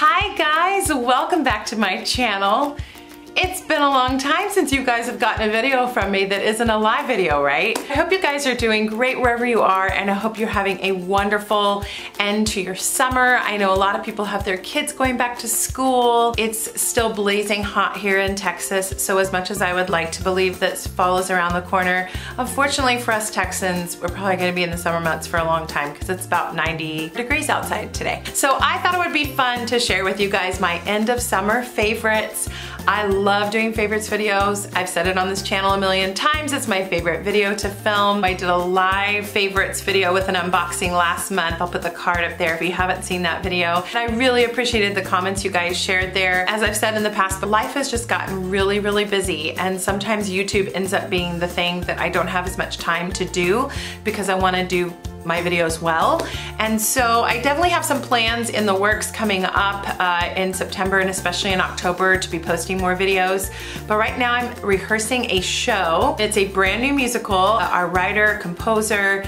Hi guys, welcome back to my channel. It's been a long time since you guys have gotten a video from me that isn't a live video, right? I hope you guys are doing great wherever you are, and I hope you're having a wonderful end to your summer. I know a lot of people have their kids going back to school. It's still blazing hot here in Texas, so as much as I would like to believe that fall is around the corner, unfortunately for us Texans, we're probably gonna be in the summer months for a long time because it's about 90 degrees outside today. So I thought it would be fun to share with you guys my end of summer favorites. I love doing favorites videos. I've said it on this channel a million times. It's my favorite video to film. I did a live favorites video with an unboxing last month. I'll put the card up there if you haven't seen that video. And I really appreciated the comments you guys shared there. As I've said in the past, but life has just gotten really, really busy, and sometimes YouTube ends up being the thing that I don't have as much time to do because I want to do my videos well. And so I definitely have some plans in the works coming up in September and especially in October to be posting more videos. But right now I'm rehearsing a show. It's a brand new musical. Our writer, composer,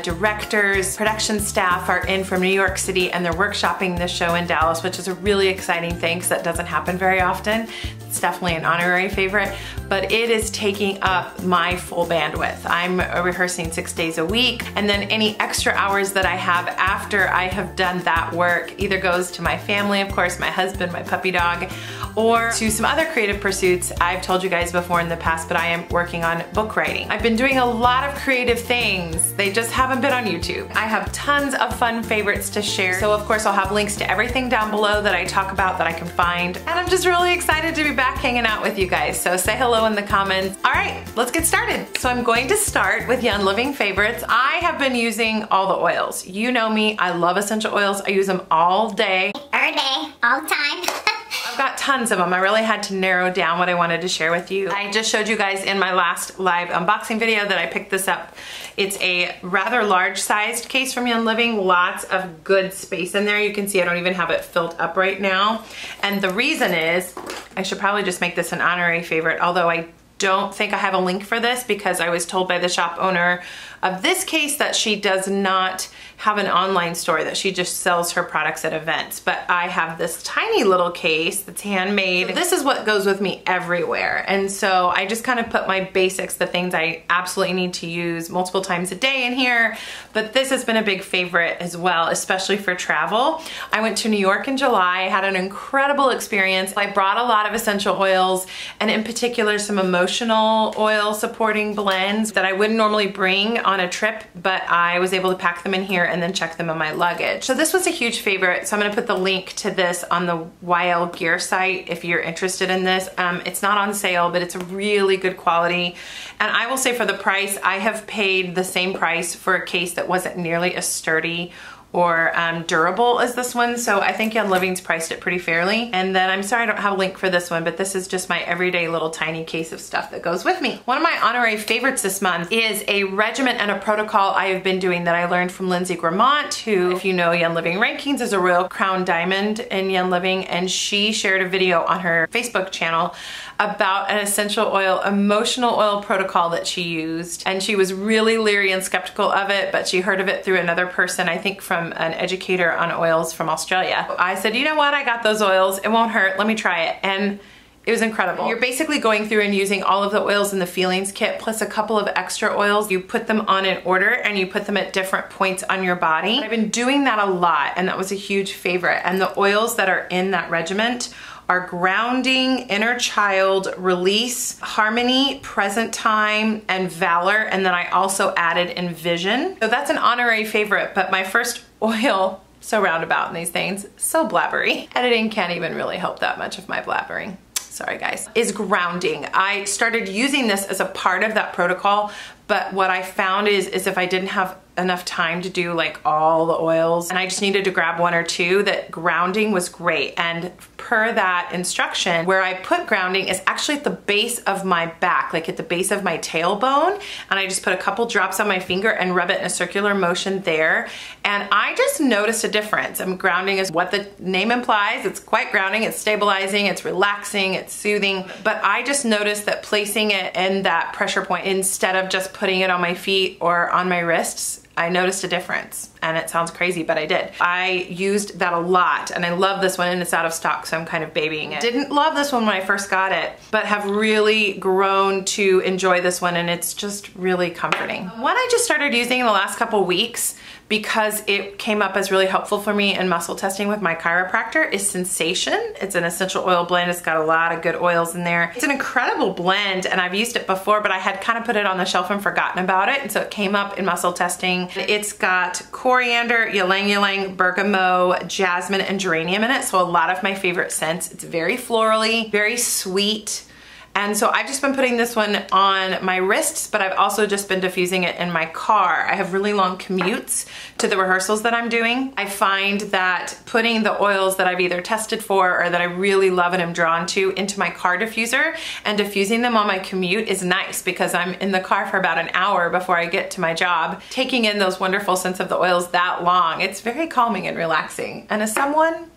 directors, production staff are in from New York City, and they're workshopping this show in Dallas, which is a really exciting thing because that doesn't happen very often. It's definitely an honorary favorite, but it is taking up my full bandwidth. I'm rehearsing 6 days a week, and then any extra hours that I have after I have done that work either goes to my family, of course, my husband, my puppy dog, or to some other creative pursuits. I've told you guys before in the past, but I am working on book writing. I've been doing a lot of creative things. They just haven't been on YouTube. I have tons of fun favorites to share. So of course I'll have links to everything down below that I talk about that I can find. And I'm just really excited to be back hanging out with you guys. So say hello in the comments. All right, let's get started. So I'm going to start with Young Living favorites. I have been using all the oils. You know me, I love essential oils. I use them all day. Every day, all the time. I've got tons of them. I really had to narrow down what I wanted to share with you. I just showed you guys in my last live unboxing video that I picked this up. It's a rather large sized case from Young Living. Lots of good space in there. You can see I don't even have it filled up right now. And the reason is, I should probably just make this an honorary favorite, although I don't think I have a link for this because I was told by the shop owner of this case that she does not have an online store, that she just sells her products at events. But I have this tiny little case that's handmade. So this is what goes with me everywhere. And so I just kind of put my basics, the things I absolutely need to use multiple times a day in here. But this has been a big favorite as well, especially for travel. I went to New York in July, had an incredible experience. I brought a lot of essential oils, and in particular some emotional oil supporting blends that I wouldn't normally bring on a trip, but I was able to pack them in here and then check them in my luggage. So this was a huge favorite. So I'm gonna put the link to this on the YL Gear site if you're interested in this. It's not on sale, but it's really good quality. And I will say for the price, I have paid the same price for a case that wasn't nearly as sturdy or durable as this one. So I think Young Living's priced it pretty fairly. And then I'm sorry I don't have a link for this one, but this is just my everyday little tiny case of stuff that goes with me. One of my honorary favorites this month is a regimen and a protocol I have been doing that I learned from Lindsay Gramont, who, if you know Young Living Rankings, is a real crown diamond in Young Living, and she shared a video on her Facebook channel about an essential oil, emotional oil protocol that she used. And she was really leery and skeptical of it, but she heard of it through another person, I think from an educator on oils from Australia. I said, you know what, I got those oils, it won't hurt, let me try it. And it was incredible. You're basically going through and using all of the oils in the feelings kit plus a couple of extra oils. You put them on in order and you put them at different points on your body. I've been doing that a lot, and that was a huge favorite. And the oils that are in that regimen are grounding, inner child, release, harmony, present time, and valor. And then I also added envision. So that's an honorary favorite, but my first oil, so roundabout in these things, so blabbery. Editing can't even really help that much of my blabbering. Sorry guys, is grounding. I started using this as a part of that protocol, but what I found is if I didn't have enough time to do like all the oils and I just needed to grab one or two, that grounding was great. And per that instruction, where I put grounding is actually at the base of my back, like at the base of my tailbone, and I just put a couple drops on my finger and rub it in a circular motion there. And I just noticed a difference. Grounding is what the name implies. It's quite grounding, it's stabilizing, it's relaxing, it's soothing. But I just noticed that placing it in that pressure point instead of just putting it on my feet or on my wrists, I noticed a difference. and it sounds crazy, but I did. I used that a lot, and I love this one, and it's out of stock, so I'm kind of babying it. Didn't love this one when I first got it, but have really grown to enjoy this one, and it's just really comforting. One I just started using in the last couple weeks because it came up as really helpful for me in muscle testing with my chiropractor is Sensation. It's an essential oil blend. It's got a lot of good oils in there. It's an incredible blend, and I've used it before, but I had kind of put it on the shelf and forgotten about it, and so it came up in muscle testing. It's got coriander, ylang ylang, bergamot, jasmine, and geranium in it, so a lot of my favorite scents. It's very florally, very sweet. And so I've just been putting this one on my wrists, but I've also just been diffusing it in my car. I have really long commutes to the rehearsals that I'm doing. I find that putting the oils that I've either tested for or that I really love and am drawn to into my car diffuser and diffusing them on my commute is nice because I'm in the car for about an hour before I get to my job, taking in those wonderful scents of the oils that long. It's very calming and relaxing. And as someone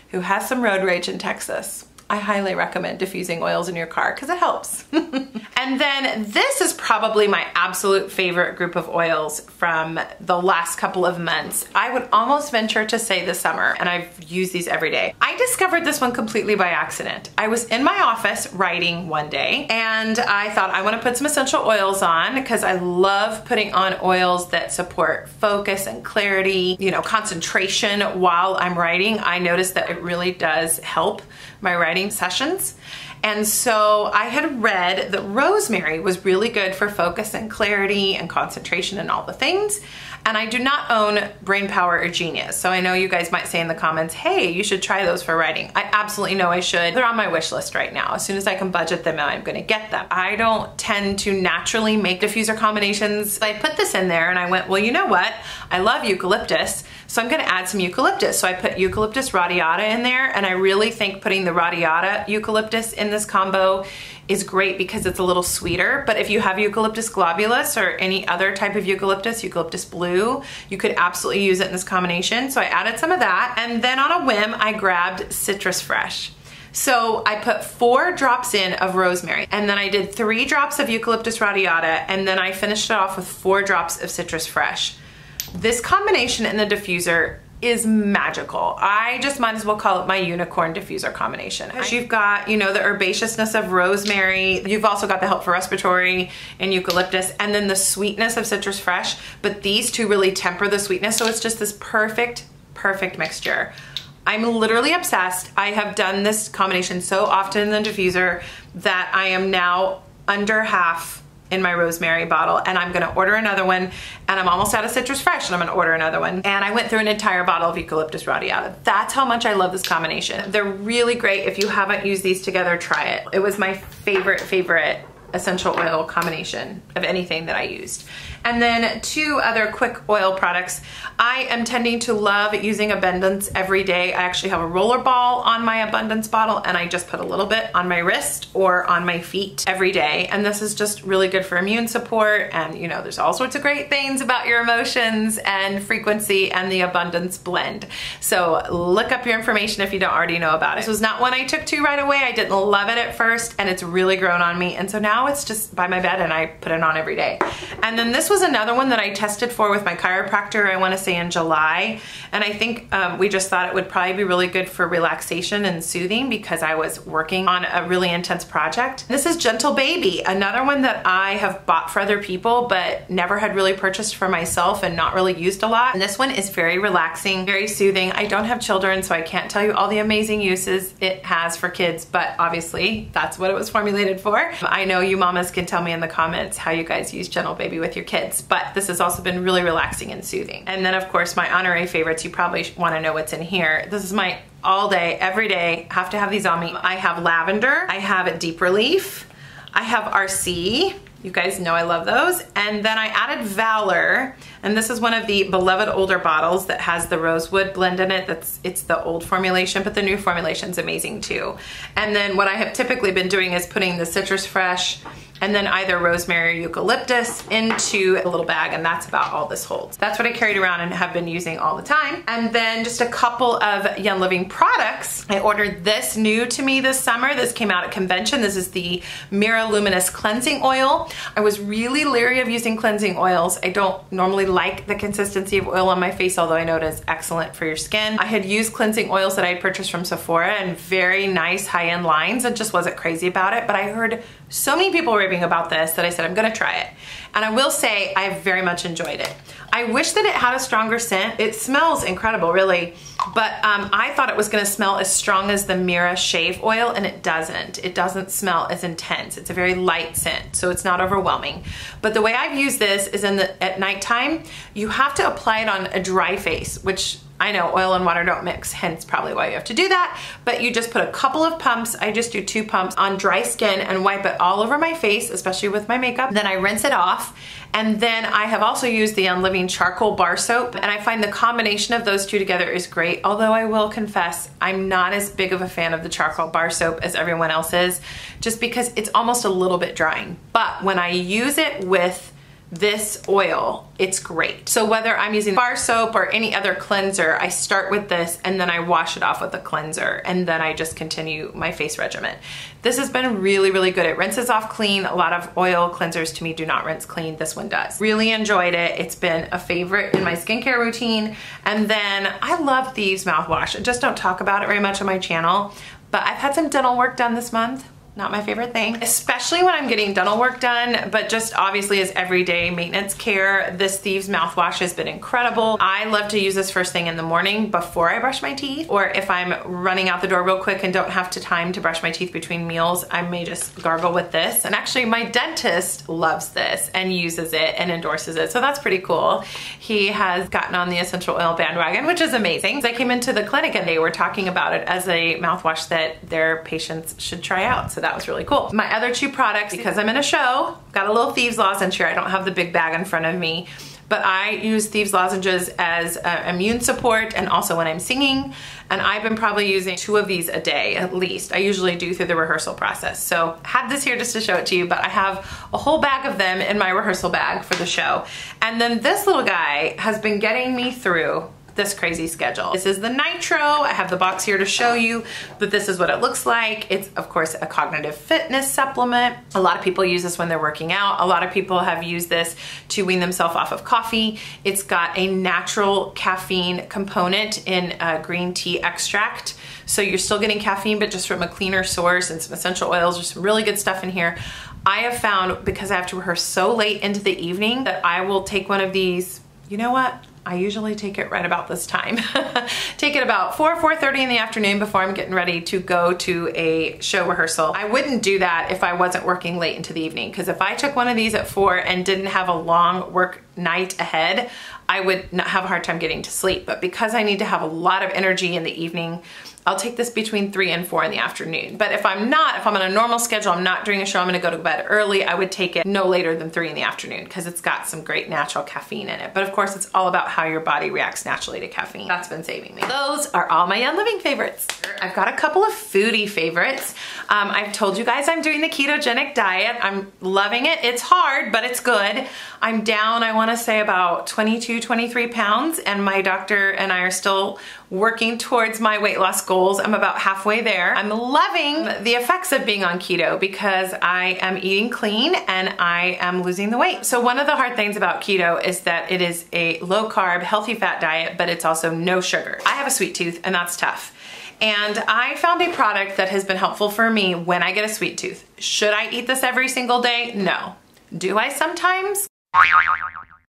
who has some road rage in Texas, I highly recommend diffusing oils in your car because it helps. And then this is probably my absolute favorite group of oils from the last couple of months. I would almost venture to say the summer, and I've used these every day. I discovered this one completely by accident. I was in my office writing one day, and I thought I want to put some essential oils on because I love putting on oils that support focus and clarity, you know, concentration while I'm writing. I noticed that it really does help my writing sessions. And so I had read that rosemary was really good for focus and clarity and concentration and all the things. And I do not own Brain Power or Genius. So I know you guys might say in the comments, hey, you should try those for writing. I absolutely know I should. They're on my wish list right now. As soon as I can budget them, I'm gonna get them. I don't tend to naturally make diffuser combinations. I put this in there and I went, well, you know what? I love eucalyptus, so I'm gonna add some eucalyptus. So I put eucalyptus radiata in there, and I really think putting the radiata eucalyptus in this combo is great because it's a little sweeter. But if you have eucalyptus globulus or any other type of eucalyptus blue, you could absolutely use it in this combination. So I added some of that, and then on a whim, I grabbed Citrus Fresh. So I put 4 drops in of rosemary, and then I did 3 drops of eucalyptus radiata, and then I finished it off with 4 drops of Citrus Fresh. This combination in the diffuser is magical. I just might as well call it my unicorn diffuser combination. You've got, you know, the herbaceousness of rosemary. You've also got the help for respiratory and eucalyptus, and then the sweetness of Citrus Fresh. But these two really temper the sweetness, so it's just this perfect mixture. I'm literally obsessed. I have done this combination so often in the diffuser that I am now under half in my rosemary bottle, and I'm gonna order another one, and I'm almost out of Citrus Fresh, and I'm gonna order another one. And I went through an entire bottle of eucalyptus radiata. That's how much I love this combination. They're really great. If you haven't used these together, try it. It was my favorite essential oil combination of anything that I used. And then 2 other quick oil products. I am tending to love using Abundance every day. I actually have a roller ball on my Abundance bottle, and I just put a little bit on my wrist or on my feet every day. And this is just really good for immune support. And you know, there's all sorts of great things about your emotions and frequency and the Abundance blend. So look up your information if you don't already know about it. This was not one I took to right away. I didn't love it at first, and it's really grown on me. And so now it's just by my bed, and I put it on every day. And then this was another one that I tested for with my chiropractor, I want to say in July. And I think we just thought it would probably be really good for relaxation and soothing because I was working on a really intense project. This is Gentle Baby, another one that I have bought for other people but never had really purchased for myself and not really used a lot. And this one is very relaxing, very soothing. I don't have children, so I can't tell you all the amazing uses it has for kids, but obviously that's what it was formulated for. I know you mamas can tell me in the comments how you guys use Gentle Baby with your kids, but this has also been really relaxing and soothing. And then of course my honorary favorites, you probably want to know what's in here. This is my all day, every day, have to have these on me. I have lavender, I have Deep Relief, I have RC. You guys know I love those. And then I added Valor, and this is one of the beloved older bottles that has the rosewood blend in it. It's the old formulation, but the new formulation is amazing too. And then what I have typically been doing is putting the Citrus Fresh and then either rosemary or eucalyptus into a little bag, and that's about all this holds. That's what I carried around and have been using all the time. And then just a couple of Young Living products. I ordered this new to me this summer. This came out at convention. This is the Mira Luminous Cleansing Oil. I was really leery of using cleansing oils. I don't normally like the consistency of oil on my face, although I know it is excellent for your skin. I had used cleansing oils that I had purchased from Sephora and very nice high-end lines and just wasn't crazy about it, but I heard so many people raving about this that I said I'm gonna try it. And I will say I very much enjoyed it. I wish that it had a stronger scent. It smells incredible, really, but I thought it was gonna smell as strong as the Mira shave oil, and it doesn't. It doesn't smell as intense. It's a very light scent, so it's not overwhelming. But the way I've used this is at nighttime, you have to apply it on a dry face, which I know oil and water don't mix, hence probably why you have to do that, but you just put a couple of pumps, I just do 2 pumps on dry skin and wipe it all over my face, especially with my makeup. Then I rinse it off, and then I have also used the Unliving Charcoal Bar Soap, and I find the combination of those two together is great, although I will confess I'm not as big of a fan of the Charcoal Bar Soap as everyone else is, just because it's almost a little bit drying. But when I use it with this oil, it's great. So whether I'm using bar soap or any other cleanser, I start with this and then I wash it off with the cleanser, and then I just continue my face regimen. This has been really, really good. It rinses off clean. A lot of oil cleansers to me do not rinse clean. This one does. Really enjoyed it. It's been a favorite in my skincare routine. And then I love Thieves mouthwash. I just don't talk about it very much on my channel, but I've had some dental work done this month. Not my favorite thing, especially when I'm getting dental work done, but just obviously as everyday maintenance care, this Thieves mouthwash has been incredible. I love to use this first thing in the morning before I brush my teeth, or if I'm running out the door real quick and don't have time to brush my teeth between meals, I may just gargle with this. And actually my dentist loves this and uses it and endorses it, so that's pretty cool. He has gotten on the essential oil bandwagon, which is amazing. I came into the clinic and they were talking about it as a mouthwash that their patients should try out, so that was really cool. My other 2 products, because I'm in a show, got a little Thieves lozenge here. I don't have the big bag in front of me, but I use Thieves lozenges as immune support and also when I'm singing, and I've been probably using 2 of these a day at least. I usually do through the rehearsal process. So had this here just to show it to you, but I have a whole bag of them in my rehearsal bag for the show. And then this little guy has been getting me through this crazy schedule. This is the Nitro. I have the box here to show you, but this is what it looks like. It's of course a cognitive fitness supplement. A lot of people use this when they're working out. A lot of people have used this to wean themselves off of coffee. It's got a natural caffeine component in green tea extract. So you're still getting caffeine, but just from a cleaner source, and some essential oils. There's some really good stuff in here. I have found, because I have to rehearse so late into the evening, that I will take one of these. You know what? I usually take it right about this time. Take it about 4:30 in the afternoon before I'm getting ready to go to a show rehearsal. I wouldn't do that if I wasn't working late into the evening, because if I took one of these at 4 and didn't have a long work night ahead, I would not have a hard time getting to sleep. But because I need to have a lot of energy in the evening, I'll take this between 3 and 4 in the afternoon. But if I'm on a normal schedule, I'm not doing a show, I'm gonna go to bed early, I would take it no later than 3 in the afternoon, because it's got some great natural caffeine in it. But of course, it's all about how your body reacts naturally to caffeine. That's been saving me. Those are all my Young Living favorites. I've got a couple of foodie favorites. I've told you guys I'm doing the ketogenic diet. I'm loving it. It's hard, but it's good. I'm down, I wanna say about 22, 23 pounds, and my doctor and I are still working towards my weight loss goals. I'm about halfway there. I'm loving the effects of being on keto because I am eating clean and I am losing the weight. So one of the hard things about keto is that it is a low carb, healthy fat diet, but it's also no sugar. I have a sweet tooth and that's tough. And I found a product that has been helpful for me when I get a sweet tooth. Should I eat this every single day? No. Do I sometimes?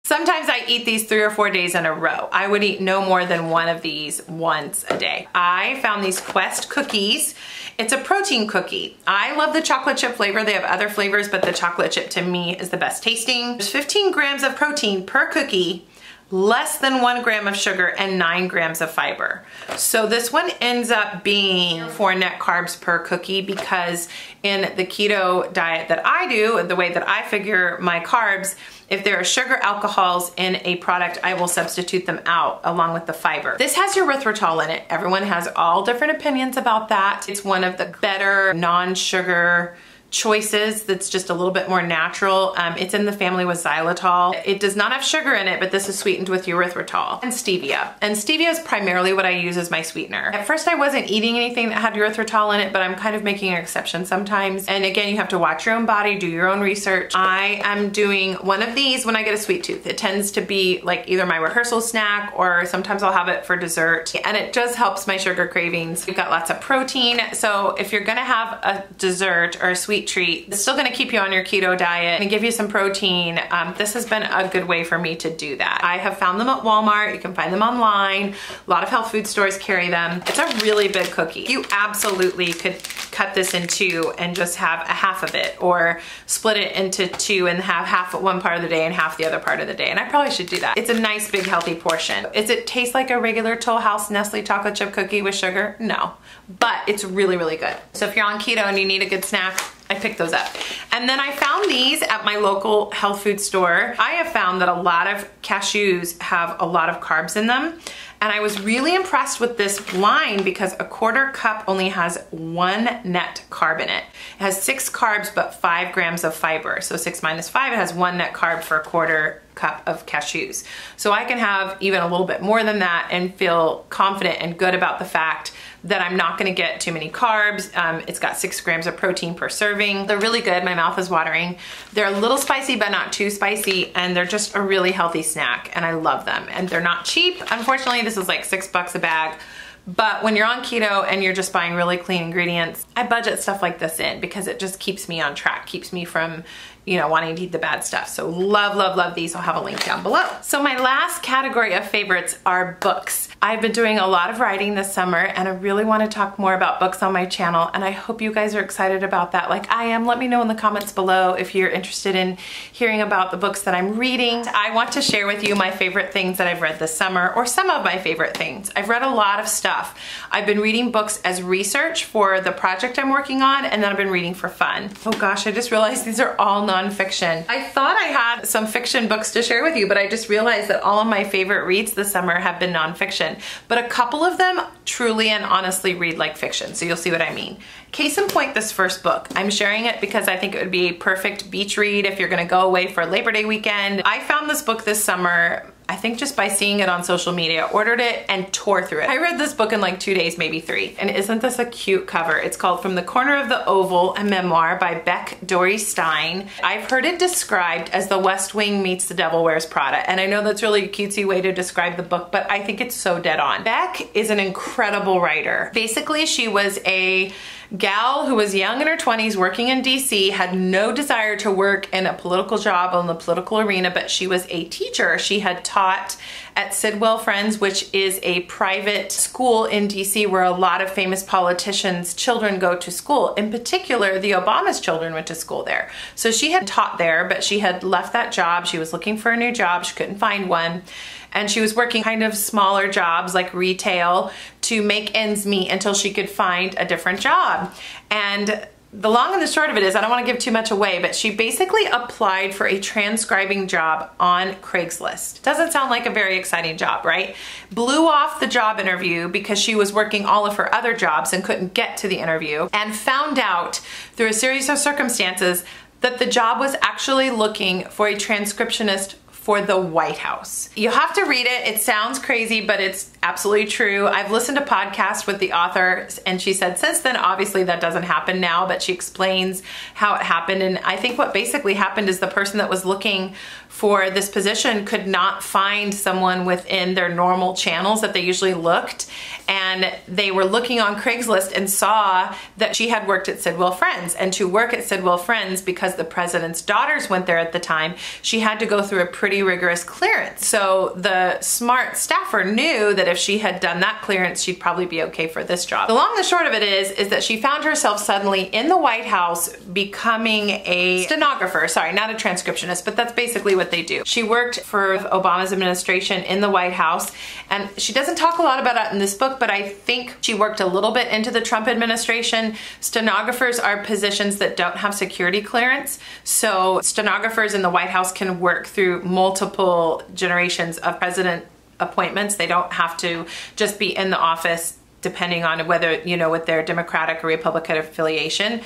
Sometimes I eat these 3 or 4 days in a row. I would eat no more than one of these once a day. I found these Quest cookies. It's a protein cookie. I love the chocolate chip flavor. They have other flavors, but the chocolate chip to me is the best tasting. There's 15 grams of protein per cookie, less than 1 gram of sugar, and 9 grams of fiber. So this one ends up being 4 net carbs per cookie, because in the keto diet that I do, the way that I figure my carbs, if there are sugar alcohols in a product, I will substitute them out along with the fiber. This has erythritol in it. Everyone has all different opinions about that. It's one of the better non-sugar choices that's just a little bit more natural. It's in the family with xylitol. It does not have sugar in it, but this is sweetened with erythritol and stevia. And stevia is primarily what I use as my sweetener. At first I wasn't eating anything that had erythritol in it, but I'm kind of making an exception sometimes. And again, you have to watch your own body, do your own research. I am doing one of these when I get a sweet tooth. It tends to be like either my rehearsal snack or sometimes I'll have it for dessert. And it just helps my sugar cravings. We've got lots of protein. So if you're gonna have a dessert or a sweet treat, it's still gonna keep you on your keto diet and give you some protein. This has been a good way for me to do that. I have found them at Walmart. You can find them online. A lot of health food stores carry them. It's a really big cookie. You absolutely could cut this in two and just have a half of it, or split it into two and have half at one part of the day and half the other part of the day. And I probably should do that. It's a nice big healthy portion. Does it taste like a regular Toll House Nestle chocolate chip cookie with sugar? No, but it's really, really good. So if you're on keto and you need a good snack, I picked those up. And then I found these at my local health food store. I have found that a lot of cashews have a lot of carbs in them. And I was really impressed with this line because a quarter cup only has 1 net carb in it. It has 6 carbs, but 5 grams of fiber. So 6 minus 5, it has 1 net carb for a quarter cup of cashews. So I can have even a little bit more than that and feel confident and good about the fact that I'm not gonna get too many carbs. It's got 6 grams of protein per serving. They're really good, my mouth is watering. They're a little spicy, but not too spicy, and they're just a really healthy snack, and I love them. And they're not cheap. Unfortunately, this is like $6 a bag. But when you're on keto and you're just buying really clean ingredients, I budget stuff like this in because it just keeps me on track, keeps me from, you know, wanting to eat the bad stuff. So love, love, love these. I'll have a link down below. So my last category of favorites are books. I've been doing a lot of writing this summer and I really want to talk more about books on my channel, and I hope you guys are excited about that like I am. Let me know in the comments below if you're interested in hearing about the books that I'm reading. I want to share with you my favorite things that I've read this summer, or some of my favorite things. I've read a lot of stuff. I've been reading books as research for the project I'm working on, and then I've been reading for fun. Oh gosh, I just realized these are all nonfiction. I thought I had some fiction books to share with you, but I just realized that all of my favorite reads this summer have been nonfiction. But a couple of them truly and honestly read like fiction, so you'll see what I mean. Case in point, this first book. I'm sharing it because I think it would be a perfect beach read if you're gonna go away for Labor Day weekend. I found this book this summer, I think just by seeing it on social media, ordered it and tore through it. I read this book in like 2 days, maybe 3. And isn't this a cute cover? It's called From the Corner of the Oval, a memoir by Beck Dory Stein. I've heard it described as The West Wing meets The Devil Wears Prada. And I know that's really a cutesy way to describe the book, but I think it's so dead on. Beck is an incredible writer. Basically, she was a gal who was young in her 20s working in DC, had no desire to work in a political job in the political arena, but she was a teacher. She had taught at Sidwell Friends, which is a private school in DC where a lot of famous politicians' children go to school. In particular, the Obama's children went to school there. So she had taught there, but she had left that job. She was looking for a new job. She couldn't find one. And she was working kind of smaller jobs like retail to make ends meet until she could find a different job. And the long and the short of it is, I don't want to give too much away, but she basically applied for a transcribing job on Craigslist. Doesn't sound like a very exciting job, right? Blew off the job interview because she was working all of her other jobs and couldn't get to the interview, and found out through a series of circumstances that the job was actually looking for a transcriptionist for the White House. You have to read it. It sounds crazy, but it's absolutely true. I've listened to podcasts with the author, and she said since then, obviously that doesn't happen now, but she explains how it happened. And I think what basically happened is the person that was looking for this position could not find someone within their normal channels that they usually looked. And they were looking on Craigslist and saw that she had worked at Sidwell Friends. And to work at Sidwell Friends, because the president's daughters went there at the time, she had to go through a pretty rigorous clearance. So the smart staffer knew that if she had done that clearance, she'd probably be okay for this job. The long and the short of it is that she found herself suddenly in the White House becoming a stenographer. Sorry, not a transcriptionist, but that's basically what they do. She worked for Obama's administration in the White House, and she doesn't talk a lot about it in this book, but I think she worked a little bit into the Trump administration. Stenographers are positions that don't have security clearance, so stenographers in the White House can work through multiple generations of president appointments. They don't have to just be in the office depending on whether, you know, with their Democratic or Republican affiliation.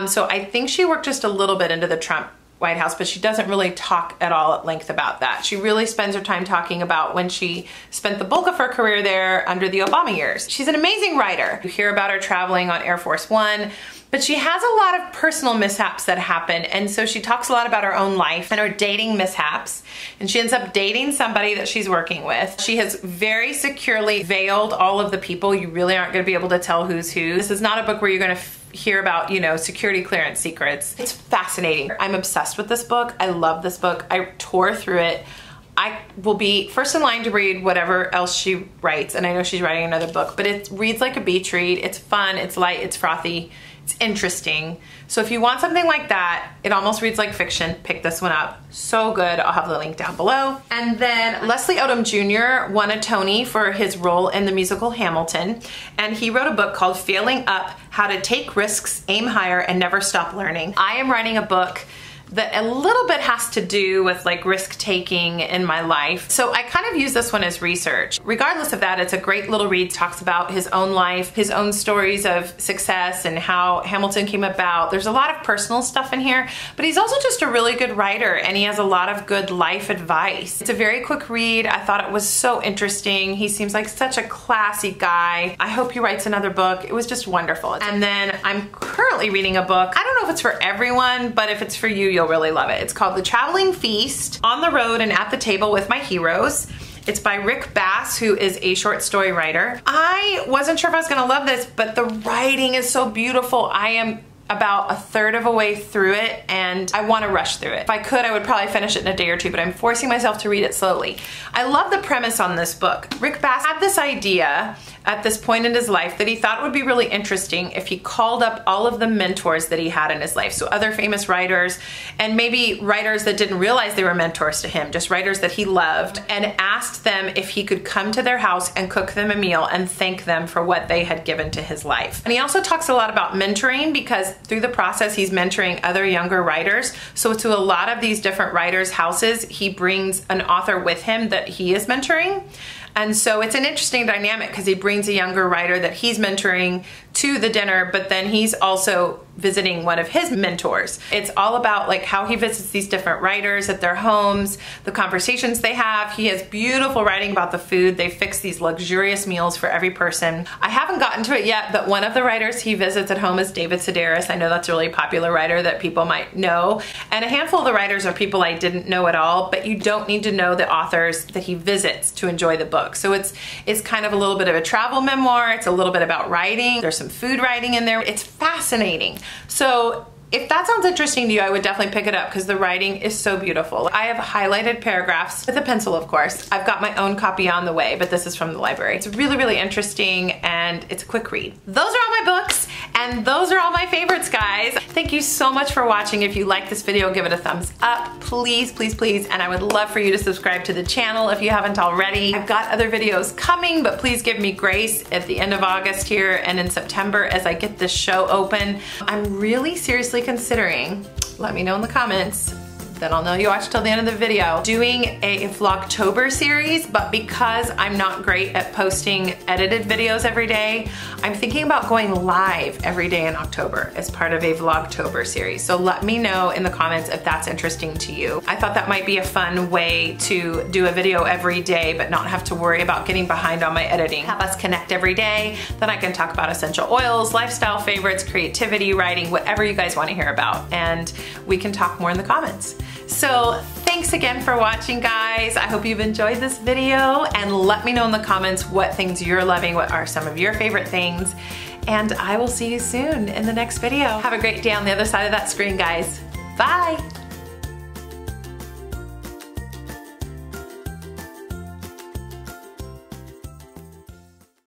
So I think she worked just a little bit into the Trump White House, but she doesn't really talk at all at length about that. She really spends her time talking about when she spent the bulk of her career there under the Obama years. She's an amazing writer. You hear about her traveling on Air Force One, but she has a lot of personal mishaps that happen, and so she talks a lot about her own life and her dating mishaps, and she ends up dating somebody that she's working with. She has very securely veiled all of the people. You really aren't going to be able to tell who's who. This is not a book where you're going to hear about, you know, security clearance secrets. It's fascinating. I'm obsessed with this book. I love this book. I tore through it. I will be first in line to read whatever else she writes, and I know she's writing another book, but it reads like a beach read. It's fun, it's light, it's frothy, it's interesting. So if you want something like that, it almost reads like fiction, pick this one up. So good. I'll have the link down below. And then Leslie Odom Jr. won a Tony for his role in the musical Hamilton, and he wrote a book called Failing Up: How to Take Risks, Aim Higher, and Never Stop Learning. I am writing a book that a little bit has to do with like risk taking in my life. So I kind of use this one as research. Regardless of that, it's a great little read. Talks about his own life, his own stories of success and how Hamilton came about. There's a lot of personal stuff in here, but he's also just a really good writer, and he has a lot of good life advice. It's a very quick read. I thought it was so interesting. He seems like such a classy guy. I hope he writes another book. It was just wonderful. And then I'm currently reading a book. I don't know if it's for everyone, but if it's for you, you'll really love it. It's called The Traveling Feast: On the Road and at the Table with My Heroes. It's by Rick Bass, who is a short story writer. I wasn't sure if I was gonna love this, but the writing is so beautiful. I am about a third of a way through it, and I want to rush through it. If I could, I would probably finish it in a day or two, but I'm forcing myself to read it slowly. I love the premise on this book. Rick Bass had this idea at this point in his life that he thought would be really interesting if he called up all of the mentors that he had in his life. So other famous writers, and maybe writers that didn't realize they were mentors to him, just writers that he loved, and asked them if he could come to their house and cook them a meal and thank them for what they had given to his life. And he also talks a lot about mentoring, because through the process he's mentoring other younger writers. So to a lot of these different writers' houses, he brings an author with him that he is mentoring. And so it's an interesting dynamic, because he brings a younger writer that he's mentoring to the dinner, but then he's also visiting one of his mentors. It's all about like how he visits these different writers at their homes, the conversations they have. He has beautiful writing about the food. They fix these luxurious meals for every person. I haven't gotten to it yet, but one of the writers he visits at home is David Sedaris. I know that's a really popular writer that people might know. And a handful of the writers are people I didn't know at all, but you don't need to know the authors that he visits to enjoy the book. So it's kind of a little bit of a travel memoir. It's a little bit about writing. There's some food writing in there. It's fascinating. So if that sounds interesting to you, I would definitely pick it up, because the writing is so beautiful. I have highlighted paragraphs with a pencil, of course. I've got my own copy on the way, but this is from the library. It's really, really interesting, and it's a quick read. Those are all my books, and those are all my favorites, guys. Thank you so much for watching. If you like this video, give it a thumbs up, please, please, please. And I would love for you to subscribe to the channel if you haven't already. I've got other videos coming, but please give me grace at the end of August here and in September as I get this show open. I'm really seriously considering, let me know in the comments, then I'll know you watched till the end of the video, doing a Vlogtober series, but because I'm not great at posting edited videos every day, I'm thinking about going live every day in October as part of a Vlogtober series. So let me know in the comments if that's interesting to you. I thought that might be a fun way to do a video every day, but not have to worry about getting behind on my editing. Have us connect every day, then I can talk about essential oils, lifestyle favorites, creativity, writing, whatever you guys want to hear about, and we can talk more in the comments. So thanks again for watching, guys. I hope you've enjoyed this video, and let me know in the comments what things you're loving, what are some of your favorite things, and I will see you soon in the next video. Have a great day on the other side of that screen, guys. Bye.